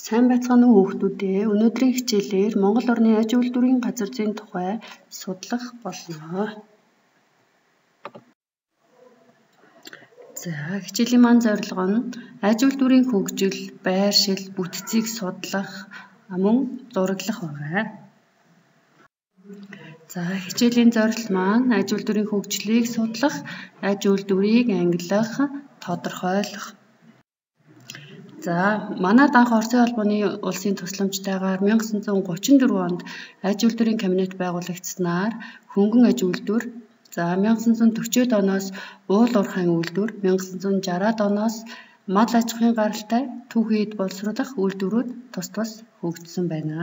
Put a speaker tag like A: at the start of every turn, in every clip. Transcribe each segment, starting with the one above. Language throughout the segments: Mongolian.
A: Сайн байцгаана уу хүүхдүүдээ. Өнөөдрийн хичээлээр Монгол орны аж үйлдвэрийн газар зүйн тухай судлах болно. За, хичээлийн маань зорилго нь аж үйлдвэрийн хөгжил, байршил, бүтцийг судлах, мөн зураглах байна. За, хичээлийн зорилт маань аж үйлдвэрийн хөгжлийг судлах, аж үйлдвэрийг ангилах, тодорхойлох. За, манайд анх Оросын холбооны улсын тусламжтайгаар 1934 онд аж үйлдвэрийн кабинет байгуулагдсанаар хөнгөн аж үйлдвэр, за 1940-д оноос уул уурхайн үйлдвэр, 1960-ад оноос мал аж ахуйн гаралтай түүхийд боловсруулах үйлдвэрүүд тус тус хөгжсөн байна.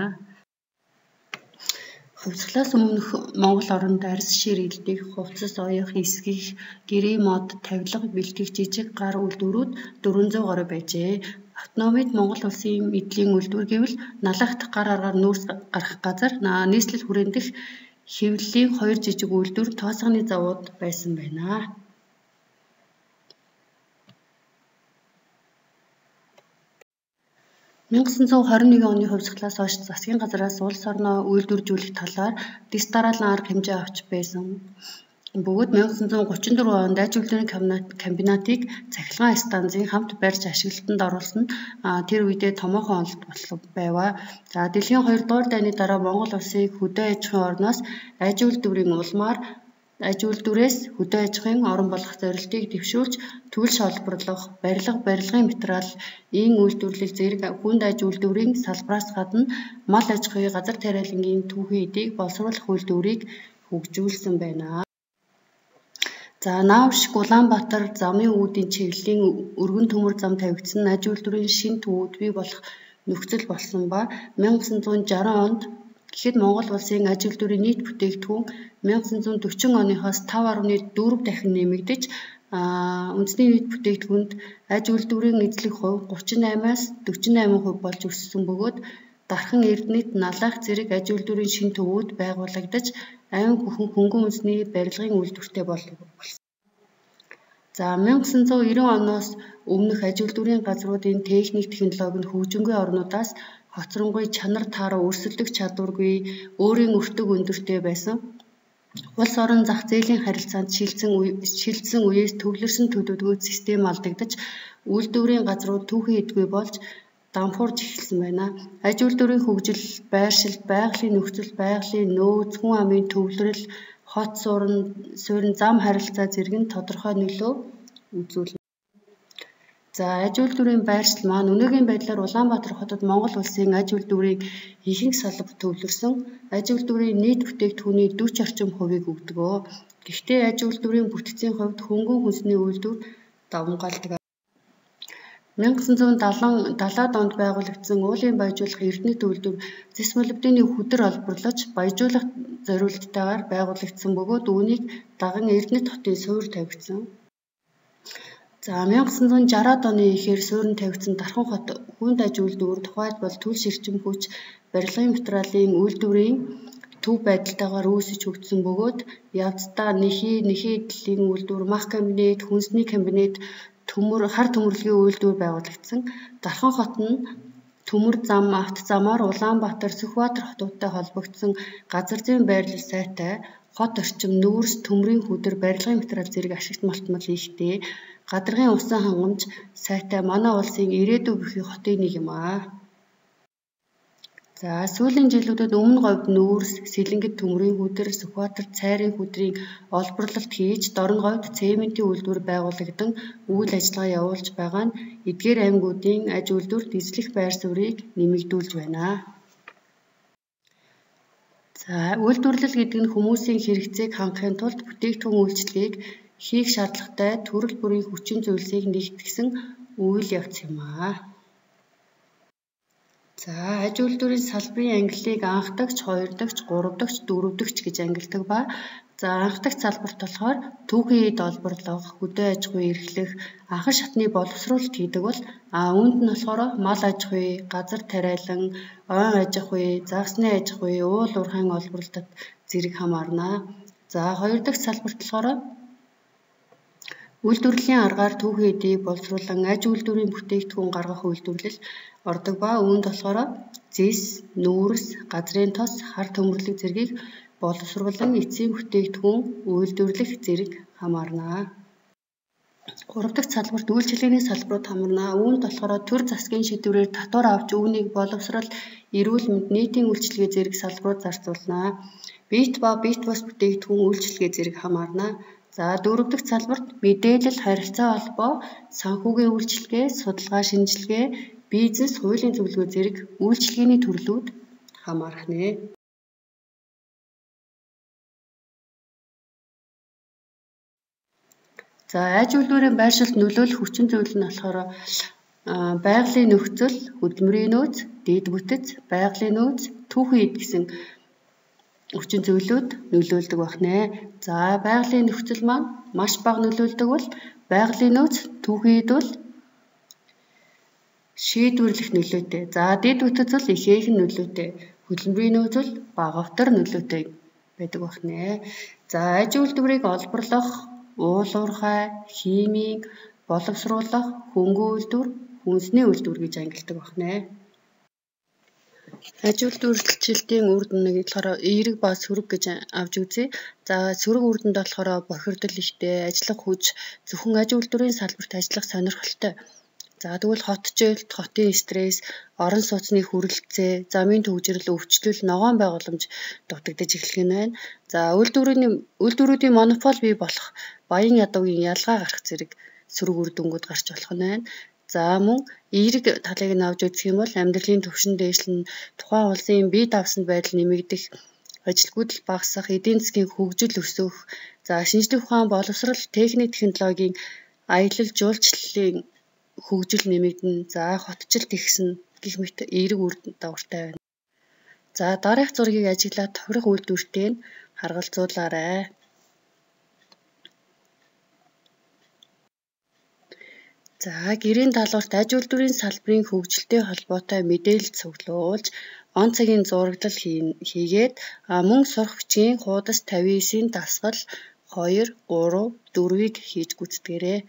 A: Хувьсгалаас өмнөх Монгол оронд арьс шир илдэх, хувцас оёх, эсгэх, гэрээ мод, тавилга бэлтгэх жижиг гар үйлдвэрүүд 400 гаруй байжээ. Автономид Монгол улсын эдлийн үйлдвэр гэвэл налаагт гар аргаар нүүрс гарах газар, нийслэл хүрээн дэх хэвлэлийн 2 жижиг үйлдвэр, тоосгоны завууд байсан байна. (1921 оны хувьсгалаас хойш засгийн газраас улс орноо үйлдвэржүүлэх талаар дэс дараалан арга хэмжээ авч байсан. Бөгөөд 1934 онд аж үйлдвэрийн комбинатыг цахилгаан станцын хамт барьж ашиглалтанд оруулсан нь тэр үедээ томоохон онолт байв. За, дэлхийн 2 дугаар дайны дараа Монгол улсыг хөдөө аж ахуйн орноос аж үйлдвэрийн улмаар аж үйлдвэрээс хөдөө аж ахуйн орон болгох зорилтыг дэвшүүлж төлш олборлох, барилгын материал, ийн үйлдвэрлэл зэрэг хүнд аж үйлдвэрийн салбараас гадна мал аж ахуйн газар тариалангийн түүхий эдийг боловсруулах үйлдвэрийг хөгжүүлсэн байна. За, Наавшиг, Улаанбаатар замын үүдийн чиглэлийн өргөн төмөр зам тавигдсан аж үйлдвэрийн шинэ төвүүд бий болох нөхцөл болсон ба 1960 онд гэхэд Монгол улсын аж үйлдвэрийн нийт бүтээгдэхүүн 1940 оныхоос 5.4 дахин нэмэгдэж үндэсний нийт бүтээгдэхүүнд аж үйлдвэрийн эзлэх хувь 38-аас 48% болж өссөн бөгөөд дархан Эрдэнэт, Налайх зэрэг аж үйлдвэрийн шинэ төвүүд байгуулагдаж авин бүхэн хөнгөн үндэсний барилгын үйлдвэртэй болсон. За, 1990 оноос өмнөх аж үйлдвэрийн газруудын техник технологи нь хөгжингүй орнуудаас хоцронгуй чанар таараа өрсөлдөх чадваргүй, өөрийн өртөг өндөртэй байсан. Улс орон зах зээлийн харилцаанд шилжсэн үеэс төвлөрсөн төлөвлөгөө систем алдагдаж, үйлдвэрийн газрууд түүхий эдгүй болж дампуурж эхэлсэн байна. Аж үйлдвэрийн хөгжил, байршил, байгалийн нөхцөл, байгалийн нөөц, хүн амын төвлөрөл, хот суурин зам харилцаа зэрэг нь тодорхой нөлөө үзүүлнэ. За, аж үйлдвэрийн байршил маань өнөөгийн байдлаар Улаанбаатар хотод Монгол улсын аж үйлдвэрийн ихэнх салбар төвлөрсөн аж үйлдвэрийн нийт бүтээгдэхүүний 40 орчим хувийг өгдөг. Гэхдээ аж үйлдвэрийн бүтцийн хувьд хөнгөн хүнсний үйлдвэр давмгаалдаг. 1970-ад онд байгуулагдсан уулын баяжуулах Эрдэнэт үйлдвэр зэс молибдены хөдөр олборлож баяжуулах зорилттайгаар байгуулагдсан бөгөөд үүнийг даган Эрдэнэт хотын суур тавигдсан. За, 1960-ад оны эхээр суурин тавигдсан Дархан хот хүнд аж үйлдвэр тухайлбал төлш эрчим хүч, барилгын материалын үйлдвэрийн төв байдалтайгаар үүсэж хөгжсөн бөгөөд явцдаа нэхий эдлийн үйлдвэр, мах комбинат, хүнсний комбинат, хар төмөрлөгийн үйлдвэр байгуулагдсан. Дархан хот нь төмөр зам, авто замаар Улаанбаатар, Сүхбаатар хотуудтай холбогдсон газар зүйн байрлал сайтай, хот орчим, нүүрс, төмрийн хөдөр, барилгын материал зэрэг ашигт малтмал ихтэй, гадаргын усан хангамж сайтай манай улсын ирээдүй бүхий хотын нэг юм аа. За, сүүлийн жилүүдэд өмнө говьд нүүрс, сэлэнгэд төмрийн хөдөр, Сүхбаатар цайрын хөдрийн олборлолт хийж, дорн говьд цементийн үйлдвэр байгуулагдан үйл ажиллагаа явуулж байгаа нь эдгээр аймагуудын аж үйлдвэрт эзлэх байр суурийг нэмэгдүүлж байна. За, үйлдвэрлэл гэдэг нь хүмүүсийн хэрэгцээг хангахын тулд бүтээгдэхүүн үйлчлэгийг хийх шаардлагатай төрөл бүрийн хүчин зүйлсийг нэгтгэсэн үйл явц юм аа. За, аж үйлдвэрийн салбарын ангиллыг анх дагч, хоёр дагч, гурав дагч, дөрөв дагч гэж ангилдаг ба за, анх дагч салбарт болохоор түүхийд олборлох, хөдөө аж ахуй эрхлэх, анхан шатны боловсруулалт хийдэг бол үүнд нь болохоор мал аж ахуй, газар тариалан, ойн аж ахуй, загсны аж ахуй, уул уурхайн олборлолтод зэрэг хамаарна. За, хоёр дахь салбарт болохоор Үйлдвэрлэлийн аргаар түүхий эдийг боловсруулан аж үйлдвэрийн бүтээгдэхүүн гаргах үйлдвэрлэл ордог ба үүнд болохоор зис, нүүрс, газрын тос, хар төмөрлөг зэргийг боловсруулан эцсийн бүтээгдэхүүн үйлдвэрлэх зэрэг хамаарна. 3 дахь салбарт үйлчилгээний салбарууд хамарна. Үүнд болохоор төр засгийн шийдвэрээр татвар авч үүнийг боловсрал, эрүүл мэнд, нийтийн үйлчилгээ зэрэг салбарууд зарцуулна. Бит ба бит бус бүтээгдэхүүн үйлчилгээ зэрэг хамаарна. За 4 дахь салбарт мэдээлэл, харилцаа холбоо, санхүүгийн үйлчилгээ, судалгаа шинжилгээ, бизнес, хуулийн зөвлөгөө зэрэг үйлчилгээний төрлүүд хамаарх нэ. За аж үйлдвэрийн байршилд нөлөөлөх хүчин зүйл нь болохоор байгалийн нөхцөл, хөдөлмөрийн нөөц, дэд бүтэц, байгалийн нөөц, түүхий эд гэсэн хүчин зүйлүүд нөлөөлдөг байна. За байгалийн нөхцөл маань маш бага нөлөөлдөг бол байгалийн нөөц, түүхий эд бол шийдвэрлэх нөлөөтэй. За дэд бүтэц бол ихээхэн нөлөөтэй. Хөдөлмөрийн нөөц бол багавтар нөлөөтэй байдаг байна. За аж үйлдвэрийг олборлох, уул уурхай, химийн, боловсруулах, хөнгөн үйлдвэр, хүнсний үйлдвэр гэж ангилдаг байна. Аж үйлдвэрлэлийн үр дүнийг болохоор эерэг ба сөрөг гэж авч үзье. За сөрөг үр дүнд болохоор бохирдол ихтэй, ажиллах хүч, зөвхөн аж үйлдвэрийн салбарт ажиллах сонирхолтой. За тэгвэл хот жилт, хотын стресс, орон сууцны хүрэлцээ, замын төвжирэл, өвчлөл, ногоон байгууламж дутагдаж эхлэх нь байна. За үйлдвэрүүдийн монопол бий болох баян ядуугийн ялгаа гарах зэрэг сөрөг үр дүнгууд гарч болох нь байна. За мөн эерэг талыг нь авч үзэх юм бол амьдралын түвшин дээшлэн, тухайн улсын бие даавсанд байдал нэмэгдэх, ажилгүйдэл багасах, эдийн засгийн хөгжил өсөх, за шинжлэх ухаан, боловсрол, техник, технологийн аялал жуулчлалын хөгжил нэмэгдэнэ. За хотжилт ихсэн гэх мэт эерэг үр дагавартай байна. За дараах зургийг ажиглаад тохирох үйлдвэртэй нь харгалзуулаарай. За гэрийн даалгаварт аж үйлдвэрийн салбарын хөгжилтэй холбоотой мэдээлэл цуглуулж, он цагийн зураглал хийгээд мөн сурах бичгийн хуудас 59-ийн дасгал 2, 3, 4-ийг хийж гүйцэтгээрэй.